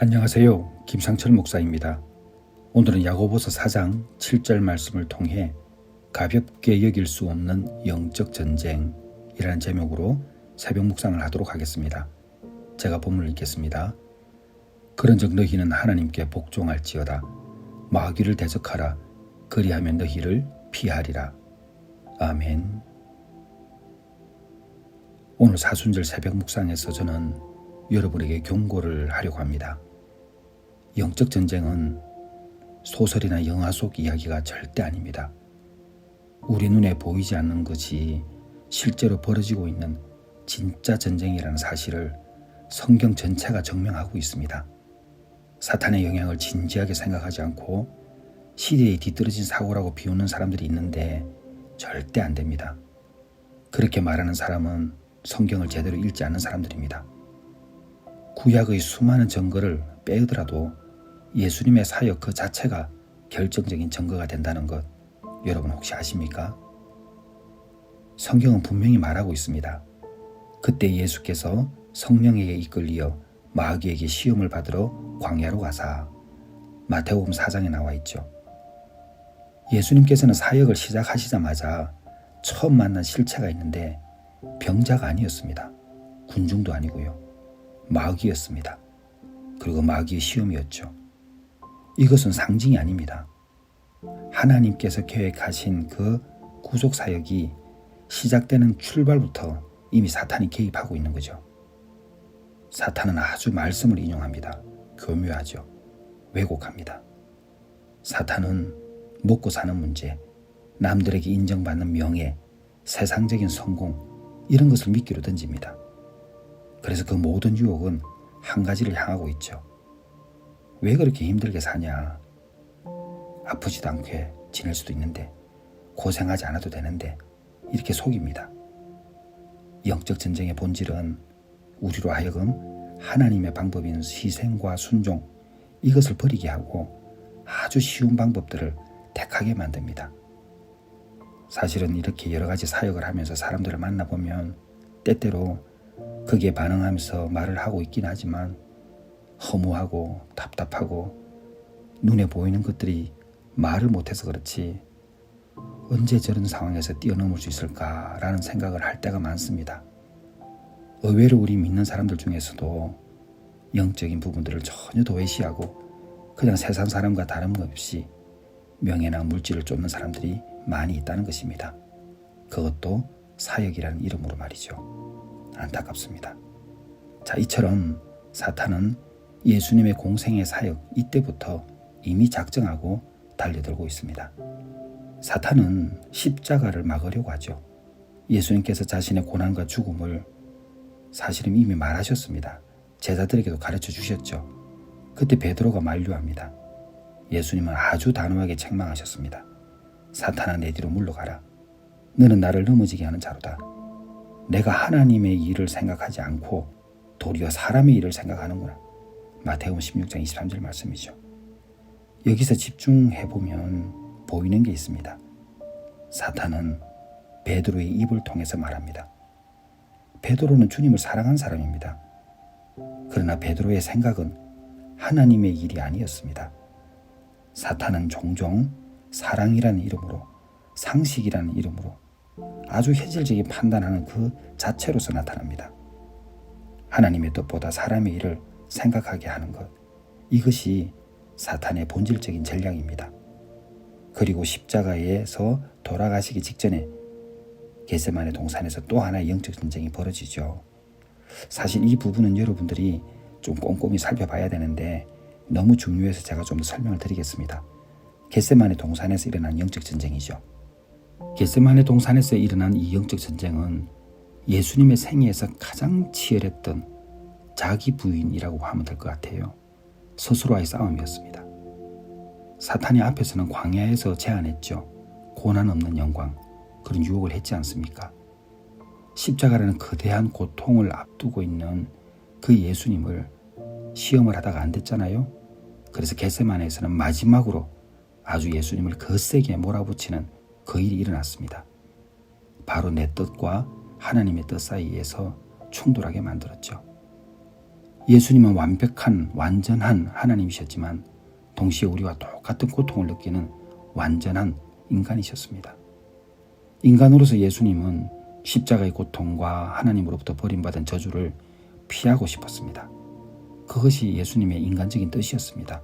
안녕하세요. 김상철 목사입니다. 오늘은 야고보서 4장 7절 말씀을 통해 가볍게 여길 수 없는 영적 전쟁이라는 제목으로 새벽 묵상을 하도록 하겠습니다. 제가 본문을 읽겠습니다. 그런즉 너희는 하나님께 복종할지어다. 마귀를 대적하라. 그리하면 너희를 피하리라. 아멘. 오늘 사순절 새벽 묵상에서 저는 여러분에게 경고를 하려고 합니다. 영적 전쟁은 소설이나 영화 속 이야기가 절대 아닙니다. 우리 눈에 보이지 않는 것이 실제로 벌어지고 있는 진짜 전쟁이라는 사실을 성경 전체가 증명하고 있습니다. 사탄의 영향을 진지하게 생각하지 않고 시대에 뒤떨어진 사고라고 비웃는 사람들이 있는데 절대 안 됩니다. 그렇게 말하는 사람은 성경을 제대로 읽지 않는 사람들입니다. 구약의 수많은 증거를 빼더라도 예수님의 사역 그 자체가 결정적인 증거가 된다는 것 여러분 혹시 아십니까? 성경은 분명히 말하고 있습니다. 그때 예수께서 성령에게 이끌리어 마귀에게 시험을 받으러 광야로 가사 마태복음 4장에 나와 있죠. 예수님께서는 사역을 시작하시자마자 처음 만난 실체가 있는데 병자가 아니었습니다. 군중도 아니고요. 마귀였습니다. 그리고 마귀의 시험이었죠. 이것은 상징이 아닙니다. 하나님께서 계획하신 그 구속사역이 시작되는 출발부터 이미 사탄이 개입하고 있는 거죠. 사탄은 아주 말씀을 인용합니다. 교묘하죠. 왜곡합니다. 사탄은 먹고 사는 문제, 남들에게 인정받는 명예, 세상적인 성공 이런 것을 미끼로 던집니다. 그래서 그 모든 유혹은 한 가지를 향하고 있죠. 왜 그렇게 힘들게 사냐? 아프지도 않게 지낼 수도 있는데 고생하지 않아도 되는데 이렇게 속입니다. 영적 전쟁의 본질은 우리로 하여금 하나님의 방법인 희생과 순종 이것을 버리게 하고 아주 쉬운 방법들을 택하게 만듭니다. 사실은 이렇게 여러 가지 사역을 하면서 사람들을 만나보면 때때로 거기에 반응하면서 말을 하고 있긴 하지만 허무하고 답답하고 눈에 보이는 것들이 말을 못해서 그렇지 언제 저런 상황에서 뛰어넘을 수 있을까라는 생각을 할 때가 많습니다. 의외로 우리 믿는 사람들 중에서도 영적인 부분들을 전혀 도외시하고 그냥 세상 사람과 다름없이 명예나 물질을 쫓는 사람들이 많이 있다는 것입니다. 그것도 사역이라는 이름으로 말이죠. 안타깝습니다. 자, 이처럼 사탄은 예수님의 공생의 사역 이때부터 이미 작정하고 달려들고 있습니다. 사탄은 십자가를 막으려고 하죠. 예수님께서 자신의 고난과 죽음을 사실은 이미 말하셨습니다. 제자들에게도 가르쳐 주셨죠. 그때 베드로가 만류합니다. 예수님은 아주 단호하게 책망하셨습니다. 사탄아 내 뒤로 물러가라. 너는 나를 넘어지게 하는 자로다. 내가 하나님의 일을 생각하지 않고 도리어 사람의 일을 생각하는구나. 마태복음 16장 23절 말씀이죠. 여기서 집중해보면 보이는 게 있습니다. 사탄은 베드로의 입을 통해서 말합니다. 베드로는 주님을 사랑한 사람입니다. 그러나 베드로의 생각은 하나님의 일이 아니었습니다. 사탄은 종종 사랑이라는 이름으로 상식이라는 이름으로 아주 현실적인 판단하는 그 자체로서 나타납니다. 하나님의 뜻보다 사람의 일을 생각하게 하는 것, 이것이 사탄의 본질적인 전략입니다. 그리고 십자가에서 돌아가시기 직전에 겟세마네 동산에서 또 하나의 영적 전쟁이 벌어지죠. 사실 이 부분은 여러분들이 좀 꼼꼼히 살펴봐야 되는데 너무 중요해서 제가 좀 더 설명을 드리겠습니다. 겟세마네 동산에서 일어난 영적 전쟁이죠. 겟세마네 동산에서 일어난 이 영적 전쟁은 예수님의 생애에서 가장 치열했던 자기 부인이라고 하면 될 것 같아요. 스스로와의 싸움이었습니다. 사탄이 앞에서는 광야에서 제안했죠. 고난 없는 영광, 그런 유혹을 했지 않습니까? 십자가라는 거대한 고통을 앞두고 있는 그 예수님을 시험을 하다가 안 됐잖아요. 그래서 겟세마네에서는 마지막으로 아주 예수님을 거세게 몰아붙이는 그 일이 일어났습니다. 바로 내 뜻과 하나님의 뜻 사이에서 충돌하게 만들었죠. 예수님은 완벽한 완전한 하나님이셨지만 동시에 우리와 똑같은 고통을 느끼는 완전한 인간이셨습니다. 인간으로서 예수님은 십자가의 고통과 하나님으로부터 버림받은 저주를 피하고 싶었습니다. 그것이 예수님의 인간적인 뜻이었습니다.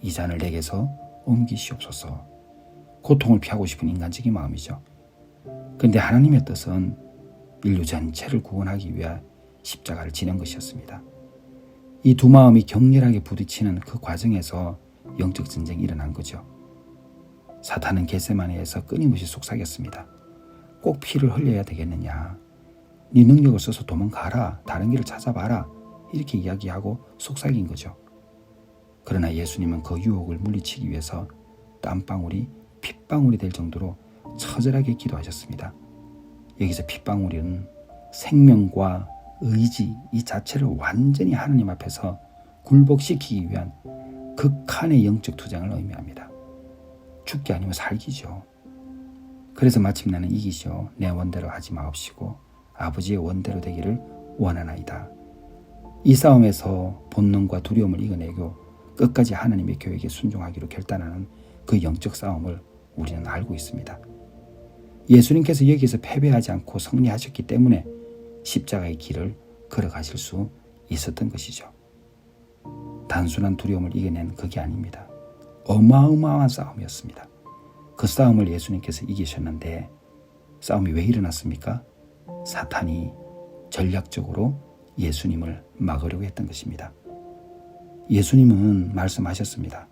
이 잔을 내게서 옮기시옵소서. 고통을 피하고 싶은 인간적인 마음이죠. 그런데 하나님의 뜻은 인류 전체를 구원하기 위해 십자가를 지는 것이었습니다. 이 두 마음이 격렬하게 부딪히는 그 과정에서 영적 전쟁이 일어난 거죠. 사탄은 겟세마네에서 끊임없이 속삭였습니다. 꼭 피를 흘려야 되겠느냐. 네 능력을 써서 도망가라. 다른 길을 찾아봐라. 이렇게 이야기하고 속삭인 거죠. 그러나 예수님은 그 유혹을 물리치기 위해서 땀방울이 핏방울이 될 정도로 처절하게 기도하셨습니다. 여기서 핏방울은 생명과 의지 이 자체를 완전히 하나님 앞에서 굴복시키기 위한 극한의 영적 투쟁을 의미합니다. 죽기 아니면 살기죠. 그래서 마침내는 이기시오. 내 원대로 하지 마옵시고 아버지의 원대로 되기를 원하나이다. 이 싸움에서 본능과 두려움을 이겨내고 끝까지 하나님의 계획에 순종하기로 결단하는 그 영적 싸움을 우리는 알고 있습니다. 예수님께서 여기서 패배하지 않고 승리하셨기 때문에 십자가의 길을 걸어가실 수 있었던 것이죠. 단순한 두려움을 이겨낸 그게 아닙니다. 어마어마한 싸움이었습니다. 그 싸움을 예수님께서 이기셨는데 싸움이 왜 일어났습니까? 사탄이 전략적으로 예수님을 막으려고 했던 것입니다. 예수님은 말씀하셨습니다.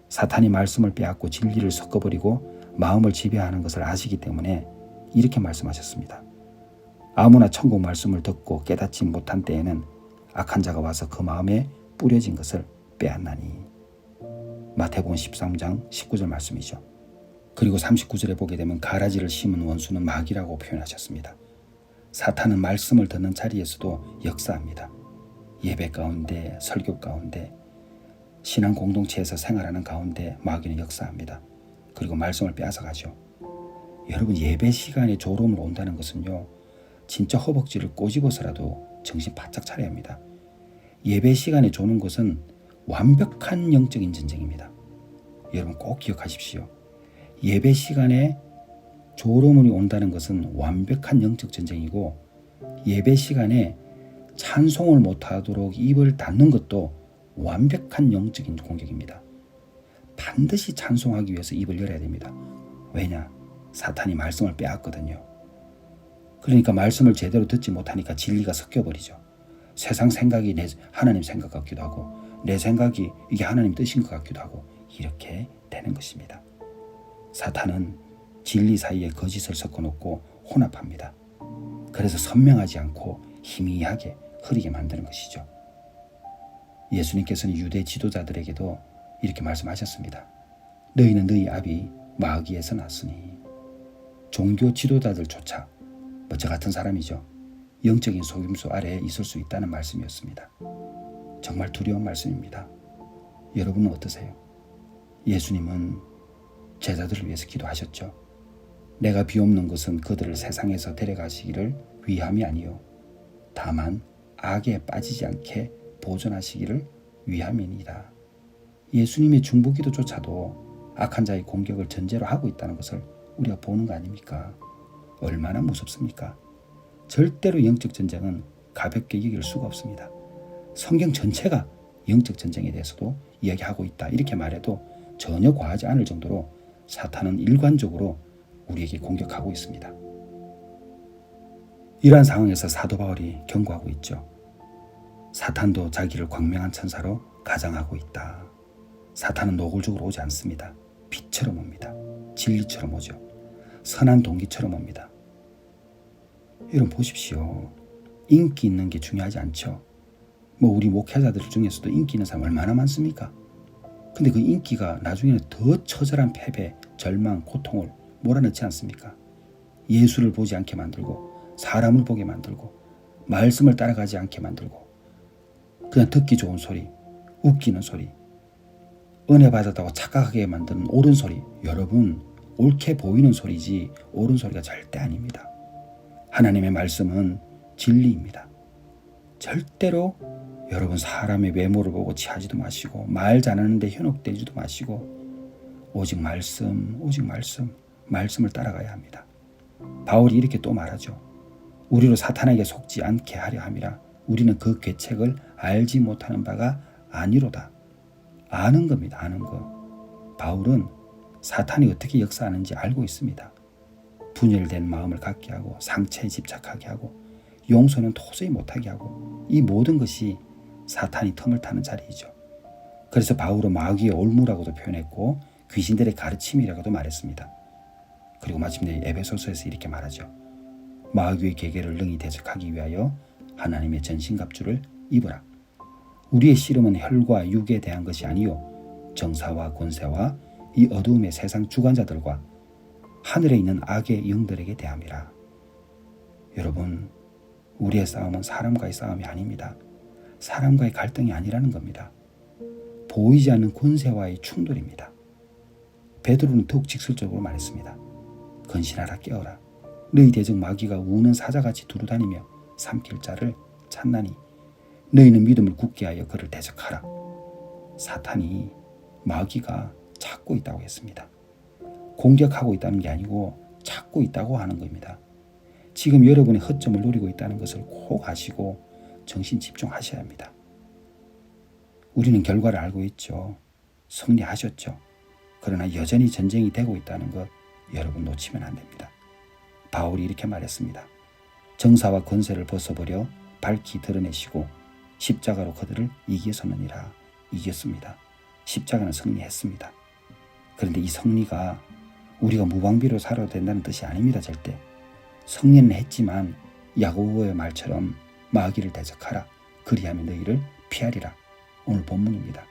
사탄이 말씀을 빼앗고 진리를 섞어버리고 마음을 지배하는 것을 아시기 때문에 이렇게 말씀하셨습니다. 아무나 천국 말씀을 듣고 깨닫지 못한 때에는 악한 자가 와서 그 마음에 뿌려진 것을 빼앗나니. 마태복음 13장 19절 말씀이죠. 그리고 39절에 보게 되면 가라지를 심은 원수는 마귀라고 표현하셨습니다. 사탄은 말씀을 듣는 자리에서도 역사합니다. 예배 가운데, 설교 가운데, 신앙 공동체에서 생활하는 가운데 마귀는 역사합니다. 그리고 말씀을 빼앗아가죠. 여러분, 예배 시간에 조롱을 온다는 것은요, 진짜 허벅지를 꼬집어서라도 정신 바짝 차려야 합니다. 예배 시간에 조는 것은 완벽한 영적인 전쟁입니다. 여러분 꼭 기억하십시오. 예배 시간에 조롱이 온다는 것은 완벽한 영적 전쟁이고, 예배 시간에 찬송을 못하도록 입을 닫는 것도 완벽한 영적인 공격입니다. 반드시 찬송하기 위해서 입을 열어야 됩니다. 왜냐? 사탄이 말씀을 빼앗거든요. 그러니까 말씀을 제대로 듣지 못하니까 진리가 섞여버리죠. 세상 생각이 하나님 생각 같기도 하고 내 생각이 이게 하나님 뜻인 것 같기도 하고 이렇게 되는 것입니다. 사탄은 진리 사이에 거짓을 섞어놓고 혼합합니다. 그래서 선명하지 않고 희미하게 흐리게 만드는 것이죠. 예수님께서는 유대 지도자들에게도 이렇게 말씀하셨습니다. 너희는 너희 아비 마귀에서 났으니. 종교 지도자들조차 저 같은 사람이죠. 영적인 속임수 아래에 있을 수 있다는 말씀이었습니다. 정말 두려운 말씀입니다. 여러분은 어떠세요? 예수님은 제자들을 위해서 기도하셨죠. 내가 비옵는 것은 그들을 세상에서 데려가시기를 위함이 아니요 다만 악에 빠지지 않게 보존하시기를 위함이니이다. 예수님의 중보기도조차도 악한 자의 공격을 전제로 하고 있다는 것을 우리가 보는 거 아닙니까? 얼마나 무섭습니까? 절대로 영적 전쟁은 가볍게 이길 수가 없습니다. 성경 전체가 영적 전쟁에 대해서도 이야기하고 있다. 이렇게 말해도 전혀 과하지 않을 정도로 사탄은 일관적으로 우리에게 공격하고 있습니다. 이러한 상황에서 사도 바울이 경고하고 있죠. 사탄도 자기를 광명한 천사로 가장하고 있다. 사탄은 노골적으로 오지 않습니다. 빛처럼 옵니다. 진리처럼 오죠. 선한 동기처럼 옵니다. 여러분 보십시오. 인기 있는 게 중요하지 않죠. 우리 목회자들 중에서도 인기 있는 사람 얼마나 많습니까? 근데 그 인기가 나중에는 더 처절한 패배, 절망, 고통을 몰아넣지 않습니까? 예수를 보지 않게 만들고 사람을 보게 만들고 말씀을 따라가지 않게 만들고 그냥 듣기 좋은 소리, 웃기는 소리, 은혜 받았다고 착각하게 만드는 옳은 소리. 여러분, 옳게 보이는 소리지 옳은 소리가 절대 아닙니다. 하나님의 말씀은 진리입니다. 절대로 여러분 사람의 외모를 보고 취하지도 마시고 말 잘하는데 현혹되지도 마시고 오직 말씀을 따라가야 합니다. 바울이 이렇게 또 말하죠. 우리로 사탄에게 속지 않게 하려 함이라. 우리는 그 계책을 알지 못하는 바가 아니로다. 아는 겁니다. 아는 거. 바울은 사탄이 어떻게 역사하는지 알고 있습니다. 분열된 마음을 갖게 하고 상처에 집착하게 하고 용서는 도저히 못하게 하고 이 모든 것이 사탄이 틈을 타는 자리이죠. 그래서 바울은 마귀의 올무라고도 표현했고 귀신들의 가르침이라고도 말했습니다. 그리고 마침내 에베소서에서 이렇게 말하죠. 마귀의 계계를 능히 대적하기 위하여 하나님의 전신갑주를 입으라. 우리의 씨름은 혈과 육에 대한 것이 아니요 정사와 권세와 이 어두움의 세상 주관자들과 하늘에 있는 악의 영들에게 대함이라. 여러분, 우리의 싸움은 사람과의 싸움이 아닙니다. 사람과의 갈등이 아니라는 겁니다. 보이지 않는 권세와의 충돌입니다. 베드로는 더욱 직설적으로 말했습니다. 근신하라 깨어라. 너희 대적 마귀가 우는 사자같이 두루다니며 삼킬 자를 찾나니 너희는 믿음을 굳게 하여 그를 대적하라. 사탄이 마귀가 찾고 있다고 했습니다. 공격하고 있다는 게 아니고 찾고 있다고 하는 겁니다. 지금 여러분의 허점을 노리고 있다는 것을 꼭 아시고 정신 집중하셔야 합니다. 우리는 결과를 알고 있죠. 승리하셨죠. 그러나 여전히 전쟁이 되고 있다는 것 여러분 놓치면 안 됩니다. 바울이 이렇게 말했습니다. 정사와 권세를 벗어버려 밝히 드러내시고 십자가로 그들을 이기셨느니라. 이겼습니다. 십자가는 승리했습니다. 그런데 이 승리가 우리가 무방비로 살아도 된다는 뜻이 아닙니다. 절대. 승리는 했지만 야고보의 말처럼 마귀를 대적하라. 그리하면 너희를 피하리라. 오늘 본문입니다.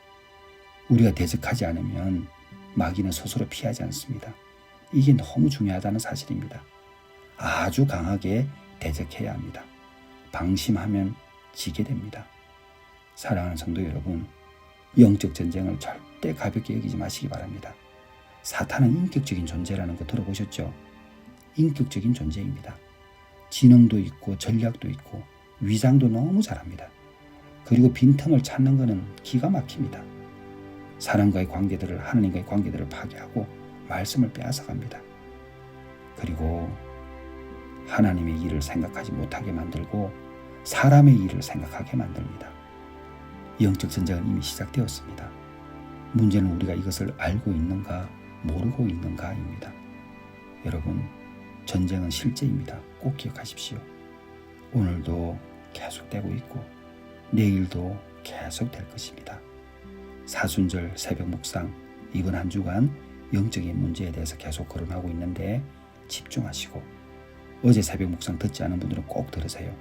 우리가 대적하지 않으면 마귀는 스스로 피하지 않습니다. 이게 너무 중요하다는 사실입니다. 아주 강하게 대적해야 합니다. 방심하면 지게 됩니다. 사랑하는 성도 여러분, 영적 전쟁을 절대 가볍게 여기지 마시기 바랍니다. 사탄은 인격적인 존재라는 거 들어보셨죠? 인격적인 존재입니다. 지능도 있고 전략도 있고 위장도 너무 잘합니다. 그리고 빈틈을 찾는 것은 기가 막힙니다. 사람과의 관계들을, 하나님과의 관계들을 파괴하고 말씀을 빼앗아갑니다. 그리고 하나님의 일을 생각하지 못하게 만들고 사람의 일을 생각하게 만듭니다. 영적 전쟁은 이미 시작되었습니다. 문제는 우리가 이것을 알고 있는가 모르고 있는가입니다. 여러분, 전쟁은 실제입니다. 꼭 기억하십시오. 오늘도 계속되고 있고 내일도 계속될 것입니다. 사순절 새벽 묵상, 이번 한 주간 영적인 문제에 대해서 계속 거론하고 있는데 집중하시고 어제 새벽 묵상 듣지 않은 분들은 꼭 들으세요.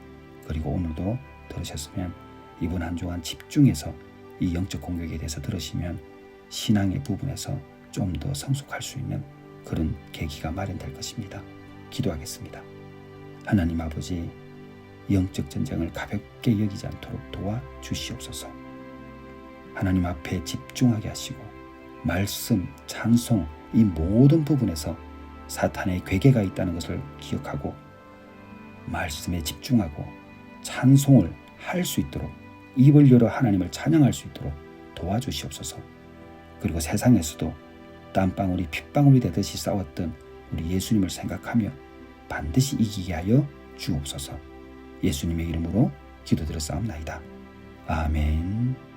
그리고 오늘도 들으셨으면 이번 한 주간 집중해서 이 영적 공격에 대해서 들으시면 신앙의 부분에서 좀 더 성숙할 수 있는 그런 계기가 마련될 것입니다. 기도하겠습니다. 하나님 아버지, 영적 전쟁을 가볍게 여기지 않도록 도와주시옵소서. 하나님 앞에 집중하게 하시고 말씀, 찬송 이 모든 부분에서 사탄의 괴계가 있다는 것을 기억하고 말씀에 집중하고 찬송을 할 수 있도록 입을 열어 하나님을 찬양할 수 있도록 도와주시옵소서. 그리고 세상에서도 땀방울이 핏방울이 되듯이 싸웠던 우리 예수님을 생각하며 반드시 이기게 하여 주옵소서. 예수님의 이름으로 기도드렸사옵나이다. 아멘.